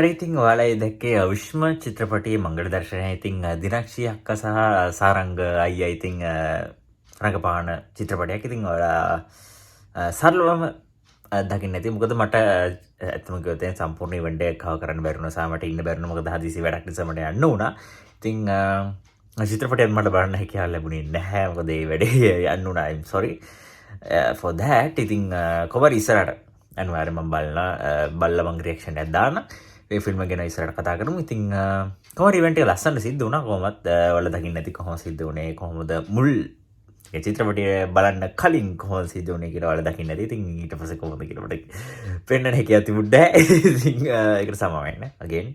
හරි ඉතින් ඔයාලා ඒ දැක්කේ විශ්ම චිත්‍රපටයේ මංගල දර්ශනය. ඉතින් දිනක්ෂී අක්කා සහ සාරංග අයියා ඉතින් රඟපාන චිත්‍රපටයක්. ඉතින් ඔයාලා සරලවම දකින්න ඇති. මොකද මට ඇත්තම කිව්වොත් සම්පූර්ණ ඉවෙන්ට් එක කවර් කරන්න බැරි වුණා. සාමට ඉන්න බැරි වුණා. මොකද හදිසි වැඩක් නිසා මට යන්න වුණා. ඉතින් චිත්‍රපටයත් මට බලන්න හැකියාව ලැබුණේ නැහැ. මොකද ඒ වැඩේ යන්න වුණා. I'm sorry for that. ඉතින් කොහොමද ඉස්සරහට අනිවාර්යයෙන්ම බලලා මං රියැක්ෂන් එකක් දාන්න. ඒ ෆිල්ම් ගැන ඉස්සරහට කතා කරමු. ඉතින් කොහොමද ඉවෙන්ට් එක ලස්සනට සිද්ධ වුණා. කොහොමද ඔයාලා දකින්න ඇති කොහොමද සිද්ධ වුණේ. කොහොමද මුල් ඒ චිත්‍රපටය බලන්න කලින් කොහොමද සිද්ධ වුණේ කියලා ඔයාලා දකින්න ඇති. ඉතින් ඊට පස්සේ කොහොමද කියලා මට පෙන්නන්න හැකියාව තිබුණේ නැහැ. ඉතින් ඒකට සමාව වෙන්න again.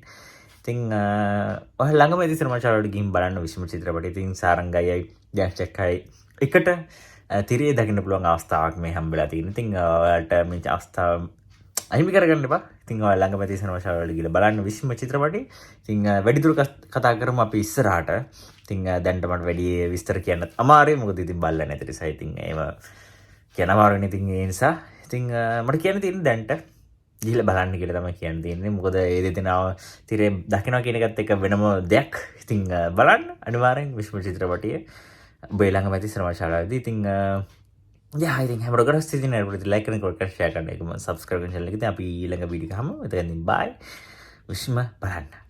ඉතින් ඔයාලා ළඟම ඇති සිනමා ශාලාවට ගිහින් බලන්න විශ්ම චිත්‍රපටය. ඉතින් සාරංගයයි ජයචක්කයි එකට තිරේ දකින්න පුළුවන් අවස්ථාවක් මේ හම්බෙලා තියෙනවා. ඉතින් ඔයාලට මේ අවස්ථාව අහිමි කරගන්න එපා. ඉතින් ඔයාලා ළඟම ඇති සිනමා ශාලාවට ගිහලා බලන්න විශ්ම චිත්‍රපටය. ඉතින් වැඩිදුර කතා කරමු අපි ඉස්සරහට. ඉතින් දැන්ට මට වැඩි විස්තර කියන්නත් අමාරුයි. මොකද ඉතින් බලලා නැති නිසා ඉතින් ඒව කියන්න අමාරුනේ. ඉතින් ඒ නිසා ඉතින් මට කියන්න තියෙන්නේ දැන්ට ගිහලා බලන්න කියලා තමයි කියන්න තියෙන්නේ. මොකද ඒ දෙදෙනා තිරේ දකින්න කියන එකත් එක වෙනම දෙයක්. ඉතින් බලන්න අනිවාර්යෙන් විශ්ම චිත්‍රපටය ඔබේ ළඟම ඇති සිනමා ශාලාවේදී. ඉතින් I think හැමෝටම ගොඩක් ස්තුතියි නේද. ලයික් කරන කොට ෂෙයා කරන එකම සබ්ස්ක්‍රයිබ් කරන channel එක. ඉතින් අපි ඊළඟ වීඩියෝ එක හමු. එතනින් bye. විශ්ම බලන්න.